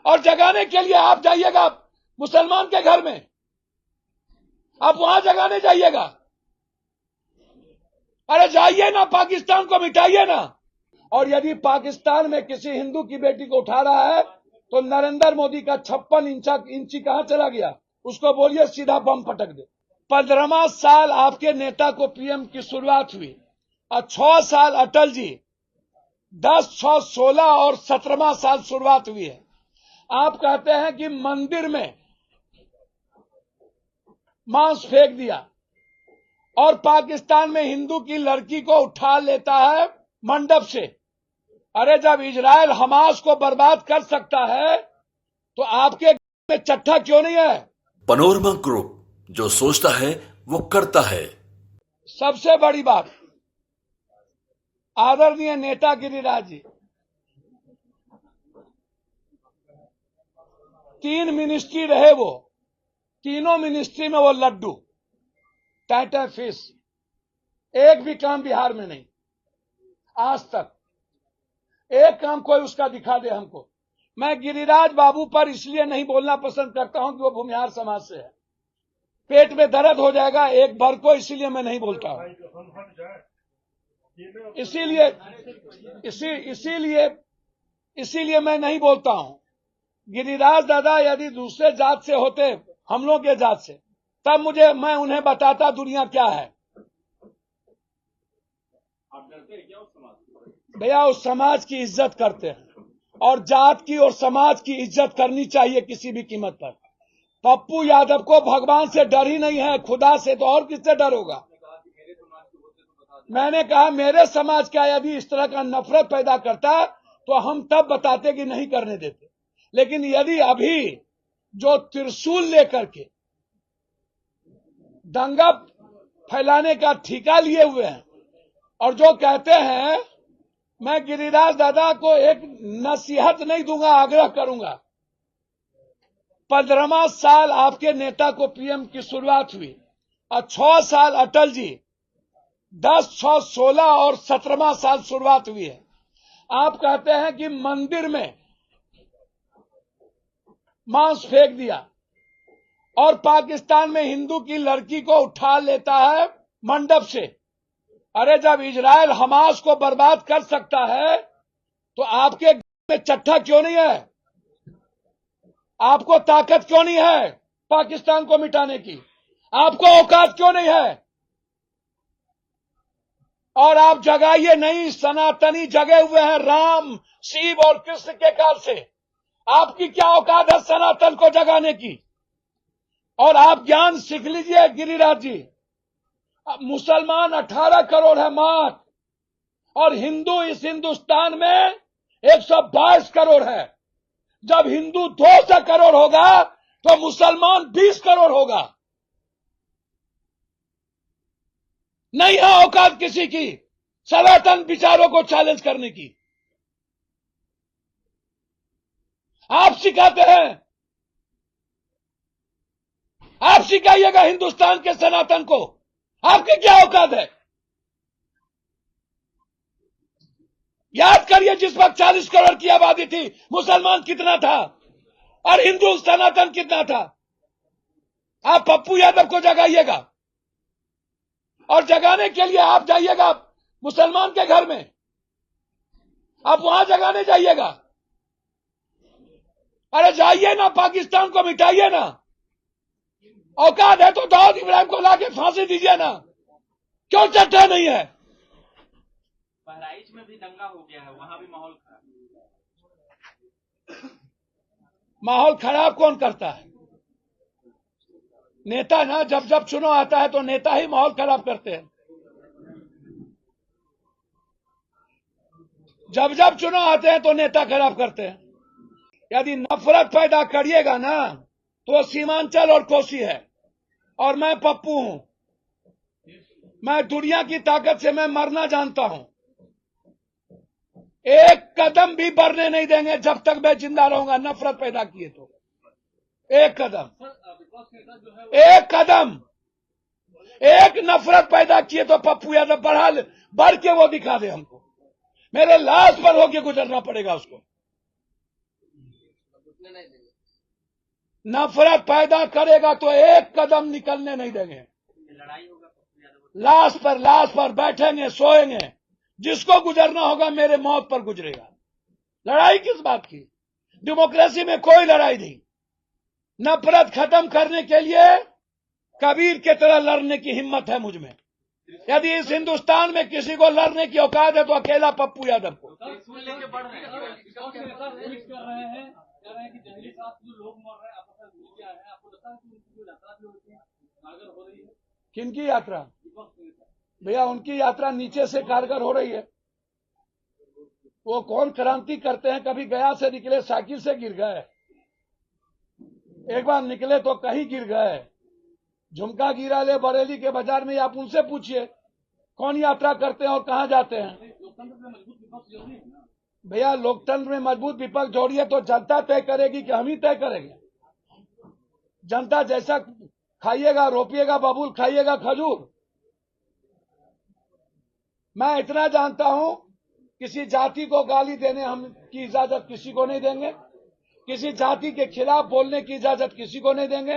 और जगाने के लिए आप जाइएगा मुसलमान के घर में, आप वहां जगाने जाइएगा। अरे जाइए ना, पाकिस्तान को मिटाइए ना। और यदि पाकिस्तान में किसी हिंदू की बेटी को उठा रहा है तो नरेंद्र मोदी का 56 इंची कहां चला गया, उसको बोलिए सीधा बम पटक दे। 15वां साल आपके नेता को पीएम की शुरुआत हुई और 6 साल अटल जी, 10, 6, 16 और 17वां साल शुरुआत हुई है। आप कहते हैं कि मंदिर में मांस फेंक दिया और पाकिस्तान में हिंदू की लड़की को उठा लेता है मंडप से। अरे जब इजराइल हमास को बर्बाद कर सकता है तो आपके में चट्टा क्यों नहीं है? पनोरमा ग्रुप, जो सोचता है वो करता है। सबसे बड़ी बात, आदरणीय नेता गिरिराज जी, 3 मिनिस्ट्री रहे वो, तीनों मिनिस्ट्री में वो लड्डू टाटा फिश, एक भी काम बिहार में नहीं आज तक। एक काम कोई उसका दिखा दे हमको। मैं गिरिराज बाबू पर इसलिए नहीं बोलना पसंद करता हूं कि वो भूमिहार समाज से है, पेट में दर्द हो जाएगा एक बार को, इसीलिए मैं नहीं बोलता हूं। इसीलिए मैं नहीं बोलता हूं। गिरिराज दादा यदि दूसरे जात से होते, हम लोग के जात से, तब मैं उन्हें बताता दुनिया क्या है। भैया उस समाज की इज्जत करते हैं और जात की और समाज की इज्जत करनी चाहिए किसी भी कीमत पर। पप्पू यादव को भगवान से डर ही नहीं है, खुदा से तो और किससे डर होगा। मैंने कहा मेरे समाज का यदि इस तरह का नफरत पैदा करता तो हम तब बताते कि नहीं करने देते। लेकिन यदि अभी जो त्रिशूल लेकर के दंगा फैलाने का ठेका लिए हुए हैं और जो कहते हैं, मैं गिरिराज दादा को एक नसीहत नहीं दूंगा, आग्रह करूंगा। 15वां साल आपके नेता को पीएम की शुरुआत हुई और 6 साल अटल जी, 10, 6, 16 और 17वां साल शुरुआत हुई है। आप कहते हैं कि मंदिर में मांस फेंक दिया और पाकिस्तान में हिंदू की लड़की को उठा लेता है मंडप से। अरे जब इजराइल हमास को बर्बाद कर सकता है तो आपके में चट्टा क्यों नहीं है? आपको ताकत क्यों नहीं है पाकिस्तान को मिटाने की? आपको औकात क्यों नहीं है? और आप जगाइए नहीं, सनातनी जगे हुए हैं राम, शिव और कृष्ण के काल से। आपकी क्या औकात है सनातन को जगाने की? और आप ज्ञान सीख लीजिए गिरिराज जी। मुसलमान 18 करोड़ है मात्र और हिंदू इस हिंदुस्तान में 122 करोड़ है। जब हिंदू 200 करोड़ होगा तो मुसलमान 20 करोड़ होगा। नहीं है औकात किसी की सनातन विचारों को चैलेंज करने की। आप सिखाते हैं, आप सिखाइएगा हिंदुस्तान के सनातन को। आपकी क्या औकात है? याद करिए जिस वक्त 40 करोड़ की आबादी थी, मुसलमान कितना था और हिंदू सनातन कितना था। आप पप्पू यादव को जगाइएगा और जगाने के लिए आप जाइएगा मुसलमान के घर में, आप वहां जगाने जाइएगा। अरे जाइए ना, पाकिस्तान को मिटाइए ना। औकात है तो दाऊद इब्राहिम को लाके फांसी दीजिए ना। क्यों चट्टा नहीं है? बहराइच में भी दंगा हो गया है, वहां भी माहौल खराब। माहौल खराब कौन करता है? नेता ना। जब जब चुनाव आता है तो नेता ही माहौल खराब करते हैं। जब जब चुनाव आते हैं तो नेता खराब करते हैं। यदि नफरत पैदा करिएगा ना तो सीमांचल और कोसी है और मैं पप्पू हूं। मैं दुनिया की ताकत से मैं मरना जानता हूं। एक कदम भी बढ़ने नहीं देंगे जब तक मैं जिंदा रहूंगा। नफरत पैदा किए तो एक नफरत पैदा किए तो पप्पू यादव बढ़ के वो दिखा दे हमको। मेरे लाश पर होके गुजरना पड़ेगा उसको। नफरत पैदा करेगा तो एक कदम निकलने नहीं देंगे। लड़ाई होगा पप्पू यादव। लाश पर बैठेंगे, सोएंगे। जिसको गुजरना होगा मेरे मौत पर गुजरेगा। लड़ाई किस बात की? डेमोक्रेसी में कोई लड़ाई नहीं। नफरत खत्म करने के लिए कबीर की तरह लड़ने की हिम्मत है मुझ में। यदि इस हिंदुस्तान में किसी को लड़ने की औकात है तो अकेला पप्पू यादव को। लेके बढ़ रहे हैं कह रहे हैं कि जंगली साथ जो लोग मर रहे हैं आपस में मिल के आए हैं, आपको लगता है कि उनकी जो यात्रा जो होती है कारगर हो रही है? किनकी यात्रा? भैया उनकी यात्रा नीचे से कारगर हो रही है। वो कौन क्रांति करते हैं? कभी गया से निकले साइकिल से गिर गए, एक बार निकले तो कहीं गिर गए। झुमका गिरा ले बरेली के बाजार में, आप उनसे पूछिए कौन यात्रा करते हैं और कहां जाते हैं। लोकतंत्र में मजबूत विपक्ष जरूरी है ना। भैया लोकतंत्र में मजबूत विपक्ष जोड़ी है तो जनता तय करेगी कि हम ही तय करेंगे? जनता जैसा खाइएगा, रोपिएगा बबूल, खाइएगा खजूर। मैं इतना जानता हूं, किसी जाति को गाली देने हम की इजाजत किसी को नहीं देंगे। किसी जाति के खिलाफ बोलने की इजाजत किसी को नहीं देंगे।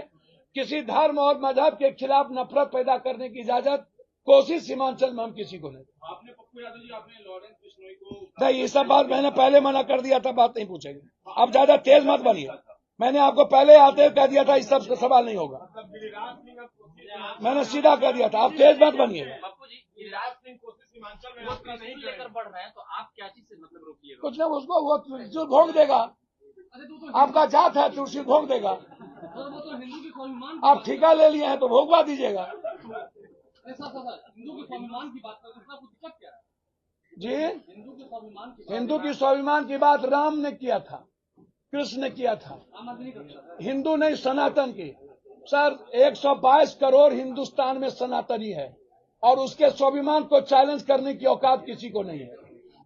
किसी धर्म और मजहब के खिलाफ नफरत पैदा करने की इजाजत कोसी सीमांचल में हम किसी को नहीं। आपने पप्पू यादव जी, आपने लॉरेंस बिश्नोई को नहीं, ये सब बात मैंने पहले मना कर दिया था, बात नहीं पूछेंगे। आप ज्यादा तेज मत बनिए। मैंने आपको पहले आते हुए कह दिया था इस सब सवाल नहीं होगा। मैंने सीधा कह दिया था, आप तेज मत बनिए। पप्पू जी, गिरिराज सिंह कोसी सीमांचल में आप लेकर बढ़ रहे हैं तो आप क्या चीज से मतलब रोकिएगा? कुछ ना, उसको वो जो भोग देगा। आपका जात है तो उसी भोग देगा। वो तो हिंदू के स्वाभिमान आप ठेका ले लिए हैं तो भोगवा दीजिएगा। ऐसा हिंदू के स्वाभिमान की बात करें, उसका कुछ दिक्कत क्या है? जी, हिंदू के स्वाभिमान हिंदू की स्वाभिमान की बात राम ने किया था, कृष्ण ने किया था, आम आदमी नहीं करता। हिंदू नहीं सनातन की। सर 122 करोड़ हिंदुस्तान में सनातनी है और उसके स्वाभिमान को चैलेंज करने की औकात किसी को नहीं है।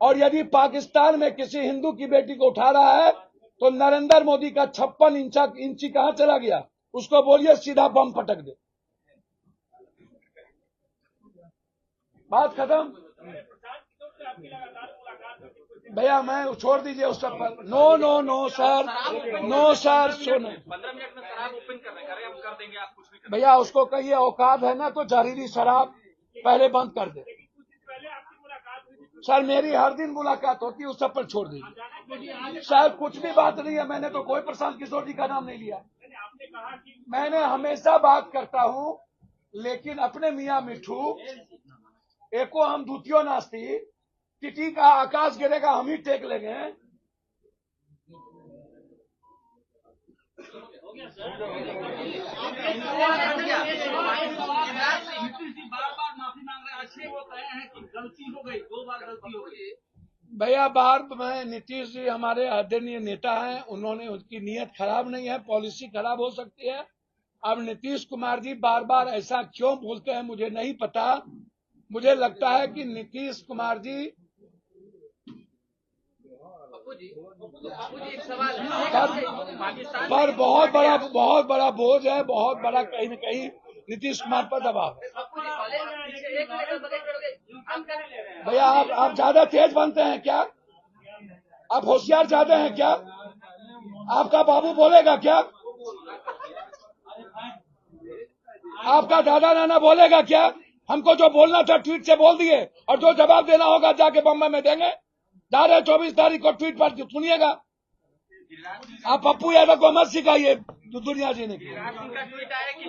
और यदि पाकिस्तान में किसी हिंदू की बेटी को उठा रहा है तो नरेंद्र मोदी का 56 इंची कहां चला गया? उसको बोलिए सीधा बम पटक दे। बात खत्म। भैया मैं छोड़ दीजिए उस सब पर। नो सर, नो सर, सुनो। 15 मिनट में शराब ओपन कर रहे हैं, हम कर देंगे, आप कुछ भी कर। भैया उसको कहिए औकात है ना तो जहरीली शराब पहले बंद कर दे। सर मेरी हर दिन मुलाकात होती है, उस सब पर छोड़ दीजिए। सर कुछ भी बात नहीं है, मैंने तो कोई प्रशांत किशोर जी का नाम नहीं लिया। मैंने हमेशा बात करता हूं, लेकिन अपने मियाँ मिठू एको हम दूतियों नास्ती, टिटी का आकाश गिरेगा हम ही टेक लेंगे। बार बार माफी मांग रहे हैं, अच्छे वो कहे हैं कि गलती हो गई, 2 बार गलती हो गई। भैया बार में नीतीश जी हमारे आदरणीय नेता हैं, उन्होंने उनकी नीयत खराब नहीं है, पॉलिसी खराब हो सकती है। अब नीतीश कुमार जी बार बार ऐसा क्यों बोलते हैं मुझे नहीं पता। मुझे लगता है कि नीतीश कुमार जी एक सवाल है, पाकिस्तान पर बहुत बड़ा बोझ है, बहुत बड़ा कहीं न कहीं नीतीश कुमार पर दबाव है। भैया आप ज्यादा तेज बनते हैं क्या? आप होशियार ज्यादा हैं क्या? आपका बाबू बोलेगा क्या? आपका दादा नाना बोलेगा क्या? हमको जो बोलना था ट्वीट से बोल दिए और जो जवाब देना होगा जाके बम्बई में देंगे। जा रहे 24 तारीख को ट्वीट पर सुनिएगा। आप पप्पू यादव को मत सिखाइए दुनिया जीने की। ट्वीट आया कि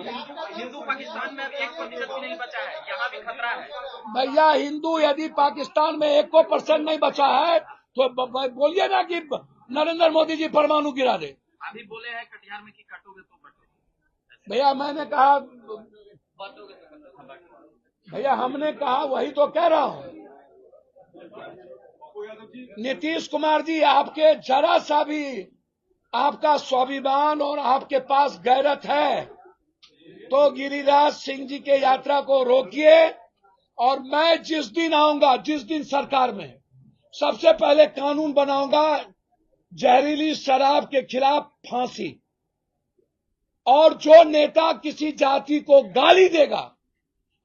हिंदू पाकिस्तान में 1% भी नहीं बचा है, यहाँ भी खतरा है। भैया हिंदू यदि पाकिस्तान में 1% नहीं बचा है तो बोलिए ना कि नरेंद्र मोदी जी परमाणु गिरा दे। अभी बोले हैं कटिहार में कि कटोगे तो बटोगे। भैया मैंने कहा, भैया हमने कहा वही तो कह रहा हूँ। नीतीश कुमार जी आपके जरा सा भी आपका स्वाभिमान और आपके पास गैरत है तो गिरिराज सिंह जी के यात्रा को रोकिए। और मैं जिस दिन आऊंगा, जिस दिन सरकार में, सबसे पहले कानून बनाऊंगा जहरीली शराब के खिलाफ फांसी। और जो नेता किसी जाति को गाली देगा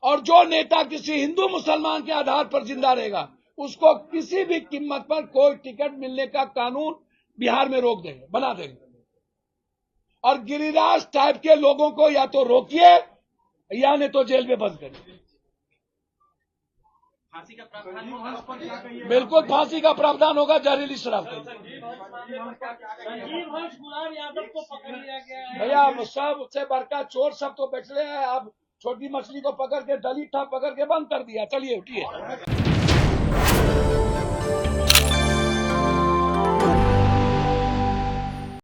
और जो नेता किसी हिंदू मुसलमान के आधार पर जिंदा रहेगा उसको किसी भी कीमत पर कोई टिकट मिलने का कानून बिहार में रोक देंगे, बना देंगे। और गिरिराज टाइप के लोगों को या तो रोकिए या नहीं तो जेल में बंद करिए। फांसी का प्रावधान होगा। बिल्कुल फांसी का प्रावधान होगा, जहरीली शराब का। संजीव हर्ष गुलाब यादव को पकड़ लिया गया है। भैया सबसे बड़का चोर सब तो बैठ रहे हैं, आप छोटी मछली को पकड़ के, दलित था पकड़ के बंद कर दिया। चलिए उठिए।